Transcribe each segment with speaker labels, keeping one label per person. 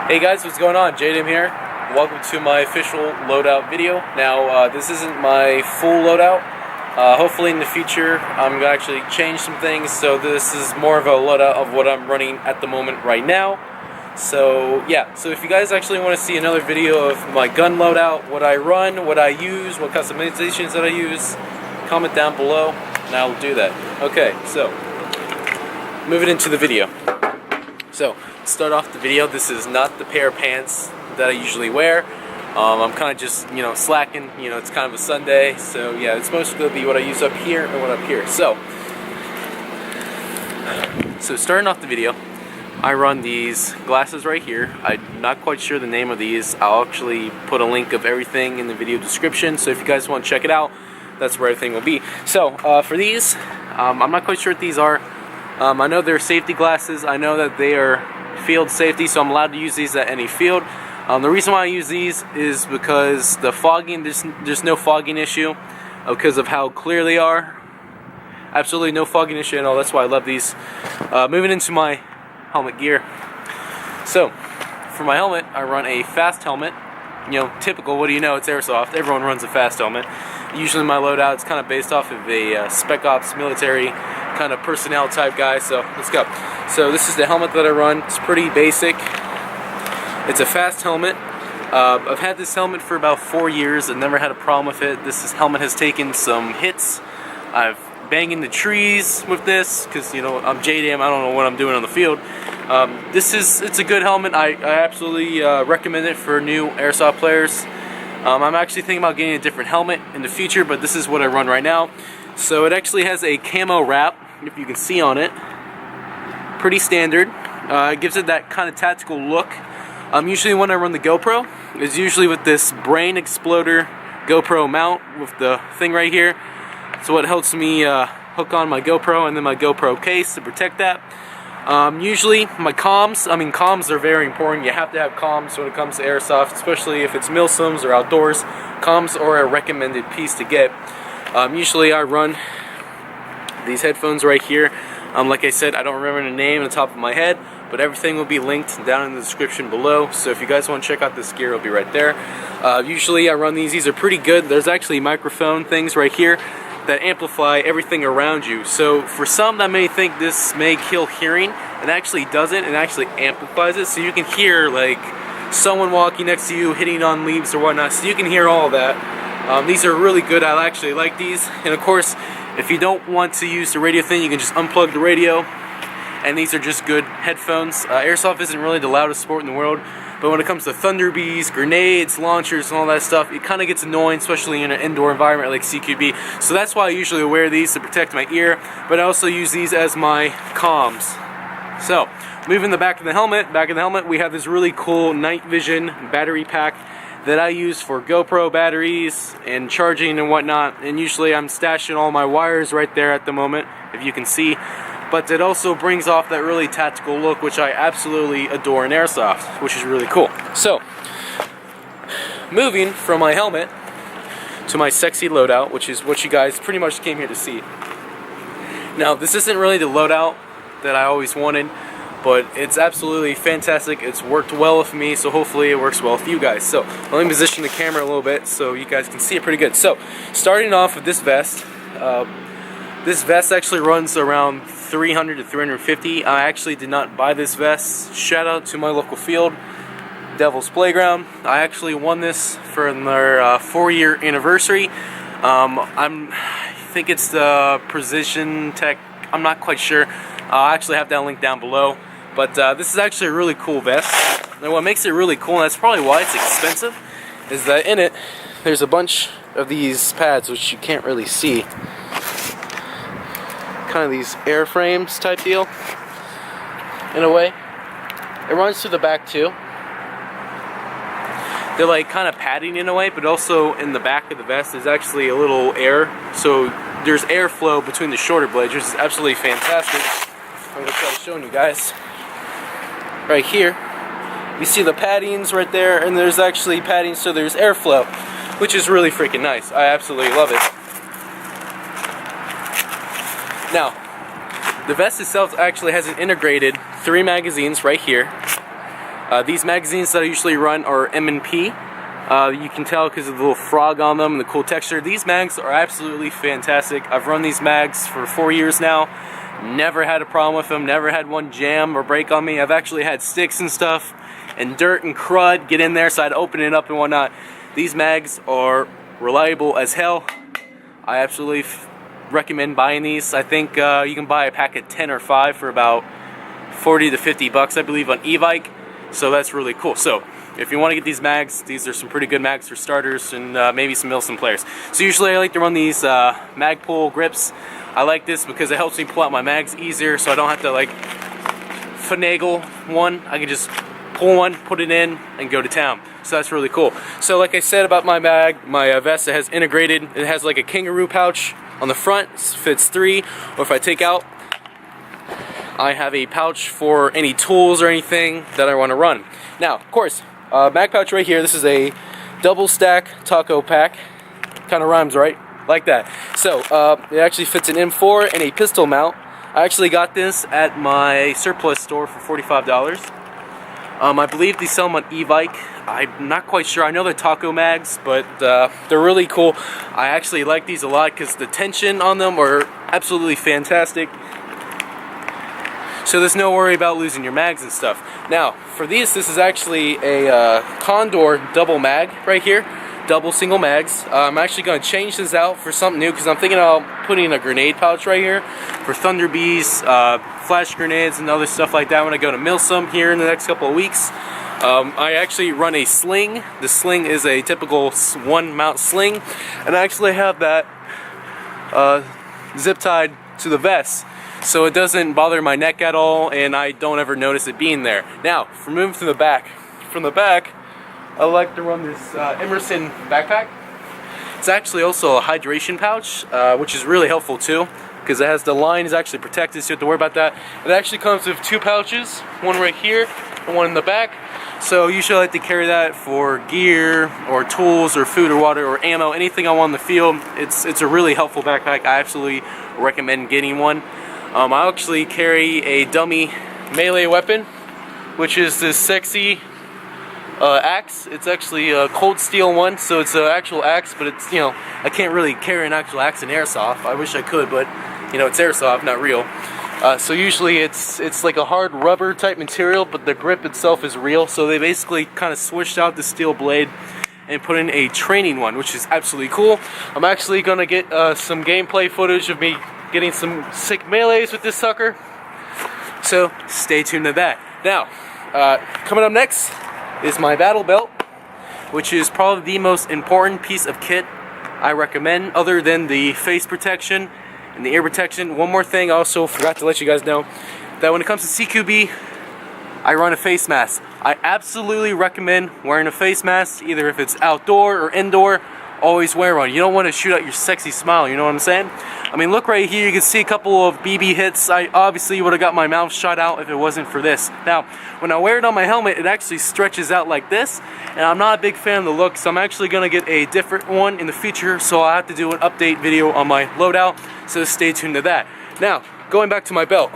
Speaker 1: Hey guys, what's going on? Jdam here. Welcome to my official loadout video. Now, this isn't my full loadout. Hopefully in the future, I'm going to actually change some things, so this is more of a loadout of what I'm running at the moment right now. So, yeah. So if you guys actually want to see another video of my gun loadout, what I run, what I use, what customizations that I use, comment down below, and I'll do that. Okay, so, moving into the video. So, to start off the video, this is not the pair of pants that I usually wear. I'm kind of just, slacking. It's kind of a Sunday, so yeah, it's mostly going to be what I use up here and what up here. So starting off the video, I run these glasses right here. I'm not quite sure the name of these. I'll actually put a link of everything in the video description, so if you guys want to check it out, that's where everything will be. So, for these, I'm not quite sure what these are. I know they're safety glasses. I know that they are field safety, so I'm allowed to use these at any field. The reason why I use these is because the fogging, there's no fogging issue because of how clear they are. Absolutely no fogging issue at all. That's why I love these. Moving into my helmet gear. So, for my helmet, I run a fast helmet. Typical, what do you know, it's Airsoft. Everyone runs a fast helmet. Usually my loadout is kind of based off of a spec ops military kind of personnel type guy, so let's go. So this is the helmet that I run. It's pretty basic. It's a fast helmet. I've had this helmet for about 4 years and never had a problem with it. Helmet has taken some hits. I've banged into trees with this because I'm Jdam. I don't know what I'm doing on the field. It's a good helmet. I absolutely recommend it for new Airsoft players. I'm actually thinking about getting a different helmet in the future, but this is what I run right now. So it actually has a camo wrap, if you can see on it. Pretty standard. It gives it that kind of tactical look. Usually when I run the GoPro, it's usually with this brain exploder GoPro mount with the thing right here. So it helps me hook on my GoPro and then my GoPro case to protect that. Usually my comms are very important. You have to have comms when it comes to Airsoft, especially if it's milsims or outdoors. Comms are a recommended piece to get. Usually I run these headphones right here. Like I said, I don't remember the name on the top of my head, but everything will be linked down in the description below. So if you guys want to check out this gear, it'll be right there. Usually I run these. These are pretty good. There's actually microphone things right here that amplify everything around you. So for some that may think this may kill hearing, it actually doesn't. It actually amplifies it, so you can hear like someone walking next to you hitting on leaves or whatnot, so you can hear all that. These are really good. I actually like these. And of course, if you don't want to use the radio thing, you can just unplug the radio, and these are just good headphones. Airsoft isn't really the loudest sport in the world, but when it comes to thunder bees, grenades, launchers, and all that stuff, it kind of gets annoying, especially in an indoor environment like CQB. So that's why I usually wear these to protect my ear, but I also use these as my comms. So, moving the back of the helmet. Back of the helmet, we have this really cool night vision battery pack that I use for GoPro batteries and charging and whatnot. And usually I'm stashing all my wires right there at the moment, if you can see. But it also brings off that really tactical look, which I absolutely adore in Airsoft, which is really cool. So, moving from my helmet to my sexy loadout, which is what you guys pretty much came here to see. Now, this isn't really the loadout that I always wanted, but it's absolutely fantastic. It's worked well with me, so hopefully it works well with you guys. So, let me position the camera a little bit so you guys can see it pretty good. So, starting off with this vest. This vest actually runs around 300 to 350. I actually did not buy this vest. Shout out to my local field, Devil's Playground. I actually won this for their 4-year anniversary. I think it's the Precision Tech. I'm not quite sure. I'll actually have that link down below. But this is actually a really cool vest. And what makes it really cool, and that's probably why it's expensive, is that in it there's a bunch of these pads which you can't really see. Kind of these airframes type deal in a way. It runs through the back too. They're like kind of padding in a way, but also in the back of the vest is actually a little air, so there's airflow between the shorter blades, which is absolutely fantastic. I'm going to try showing you guys right here. You see the paddings right there, and there's actually padding, so there's airflow, which is really freaking nice. I absolutely love it. Now, the vest itself actually has an integrated 3 magazines right here. These magazines that I usually run are M&P. You can tell because of the little frog on them and the cool texture. These mags are absolutely fantastic. I've run these mags for 4 years now. Never had a problem with them. Never had one jam or break on me. I've actually had sticks and stuff and dirt and crud get in there, so I'd open it up and whatnot. These mags are reliable as hell. I absolutely recommend buying these. I think you can buy a pack of 10 or 5 for about 40 to 50 bucks, I believe, on e-bike. So that's really cool. So if you want to get these mags, these are some pretty good mags for starters and maybe some Milsim players. So usually I like to run these mag pull grips. I like this because it helps me pull out my mags easier, so I don't have to like finagle one. I can just pull one, put it in, and go to town. So that's really cool. So like I said about my mag, my vest, it has integrated. It has like a kangaroo pouch on the front, fits 3. Or if I take out, I have a pouch for any tools or anything that I want to run. Now, of course, mag pouch right here. This is a double stack taco pack. Kind of rhymes, right? Like that. So it actually fits an M4 and a pistol mount. I actually got this at my surplus store for $45. I believe they sell them on e-bike. I'm not quite sure. I know they're taco mags, but they're really cool. I actually like these a lot because the tension on them are absolutely fantastic. So there's no worry about losing your mags and stuff. Now, for these, this is actually a Condor double mag right here. Double single mags. I'm actually going to change this out for something new because I'm thinking about putting a grenade pouch right here for Thunder Bees, flash grenades, and other stuff like that when I go to Milsim here in the next couple of weeks. I actually run a sling. The sling is a typical one mount sling, and I actually have that zip tied to the vest, so it doesn't bother my neck at all, and I don't ever notice it being there. Now, for moving from the back, I like to run this Emerson backpack. It's actually also a hydration pouch, which is really helpful too, because it has the line is actually protected, so you don't have to worry about that. It actually comes with 2 pouches, one right here and one in the back. So usually I like to carry that for gear or tools or food or water or ammo, anything I want in the field. It's a really helpful backpack. I absolutely recommend getting one. I actually carry a dummy melee weapon, which is this sexy axe. It's actually a cold steel one, so it's an actual axe, but it's, you know, I can't really carry an actual axe in Airsoft. I wish I could, but you know, it's Airsoft, not real. So usually it's like a hard rubber type material, but the grip itself is real. So they basically kind of switched out the steel blade and put in a training one, which is absolutely cool. I'm actually gonna get some gameplay footage of me getting some sick melees with this sucker. So stay tuned to that. Now, coming up next is my battle belt, which is probably the most important piece of kit I recommend, other than the face protection and the ear protection. One more thing I also forgot to let you guys know, that when it comes to CQB, I run a face mask. I absolutely recommend wearing a face mask, either if it's outdoor or indoor. Always wear one. You don't want to shoot out your sexy smile, you know what I'm saying? I mean, look right here, you can see a couple of BB hits. I obviously would have got my mouth shot out if it wasn't for this. Now, when I wear it on my helmet, it actually stretches out like this, and I'm not a big fan of the look, so I'm actually going to get a different one in the future, so I'll have to do an update video on my loadout, so stay tuned to that. Now, going back to my belt.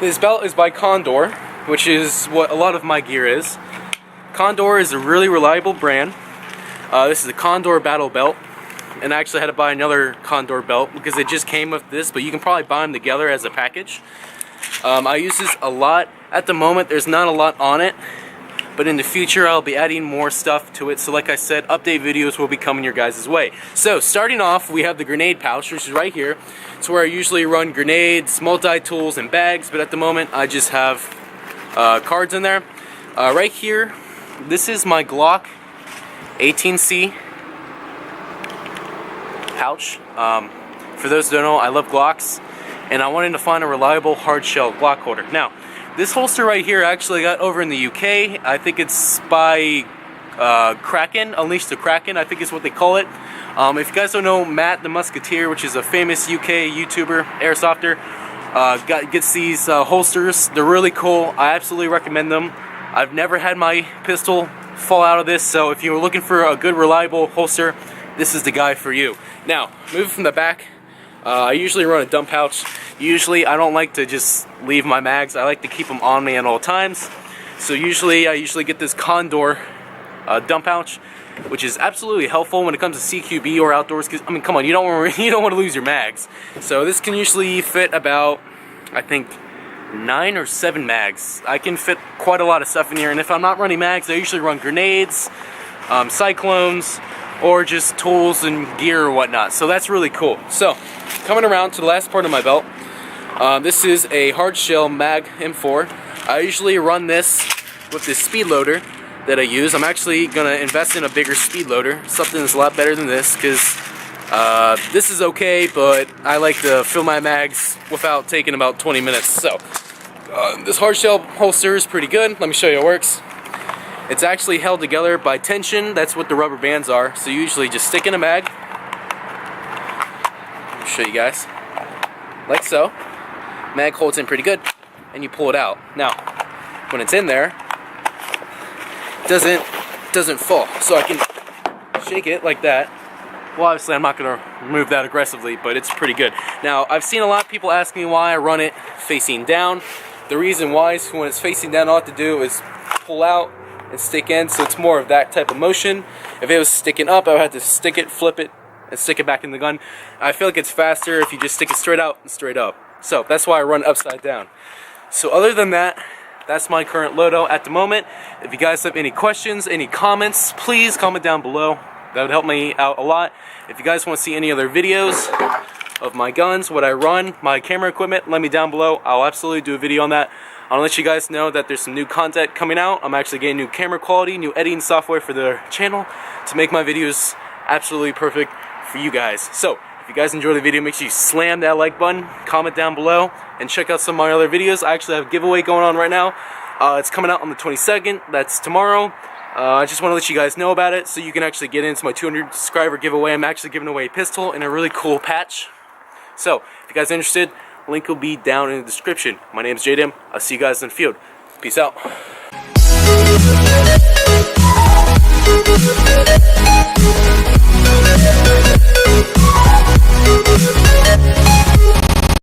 Speaker 1: This belt is by Condor, which is what a lot of my gear is. Condor is a really reliable brand. This is a Condor battle belt, and I actually had to buy another Condor belt because it just came with this, but you can probably buy them together as a package. I use this a lot. At the moment, there's not a lot on it, but in the future, I'll be adding more stuff to it. So like I said, update videos will be coming your guys' way. So starting off, we have the grenade pouch, which is right here. It's where I usually run grenades, multi-tools, and bags, but at the moment, I just have cards in there. Right here, this is my Glock 18C pouch. For those who don't know, I love Glocks, and I wanted to find a reliable hard shell Glock holder. Now, this holster right here I actually got over in the UK. I think it's by Kraken, Unleash the Kraken, I think is what they call it. If you guys don't know, Matt the Musketeer, which is a famous UK YouTuber, Airsofter, gets these holsters. They're really cool. I absolutely recommend them. I've never had my pistol fall out of this, so if you're looking for a good reliable holster, this is the guy for you. Now, moving from the back, I usually run a dump pouch. Usually I don't like to just leave my mags, I like to keep them on me at all times. So I usually get this Condor dump pouch, which is absolutely helpful when it comes to CQB or outdoors. Because I mean, come on, you don't want to lose your mags. So this can usually fit about, I think, 9 or 7 mags. I can fit quite a lot of stuff in here. And if I'm not running mags, I usually run grenades, cyclones, or just tools and gear or whatnot. So that's really cool. So coming around to the last part of my belt, this is a hard shell mag M4. I usually run this with this speed loader that I use. I'm actually gonna invest in a bigger speed loader, something that's a lot better than this, because this is okay, but I like to fill my mags without taking about 20 minutes. So this hard shell holster is pretty good. Let me show you how it works. It's actually held together by tension. That's what the rubber bands are. So you usually just stick in a mag. I'll show you guys. Like so. Mag holds in pretty good, and you pull it out. Now, when it's in there, it doesn't fall. So I can shake it like that. Well, obviously I'm not going to remove that aggressively, but it's pretty good. Now, I've seen a lot of people ask me why I run it facing down. The reason why is when it's facing down, all I have to do is pull out and stick in, so it's more of that type of motion. If it was sticking up, I would have to stick it, flip it, and stick it back in the gun. I feel like it's faster if you just stick it straight out and straight up. So that's why I run upside down. So other than that, that's my current loadout at the moment. If you guys have any questions, any comments, please comment down below. That would help me out a lot. If you guys want to see any other videos of my guns, what I run, my camera equipment, let me down below. I'll absolutely do a video on that. I'll let you guys know that there's some new content coming out. I'm actually getting new camera quality, new editing software for the channel to make my videos absolutely perfect for you guys. So, if you guys enjoyed the video, make sure you slam that like button, comment down below, and check out some of my other videos. I actually have a giveaway going on right now. It's coming out on the 22nd. That's tomorrow. I just want to let you guys know about it so you can actually get into my 200 subscriber giveaway. I'm actually giving away a pistol and a really cool patch. So, if you guys are interested, link will be down in the description. My name is Jdam. I'll see you guys in the field. Peace out.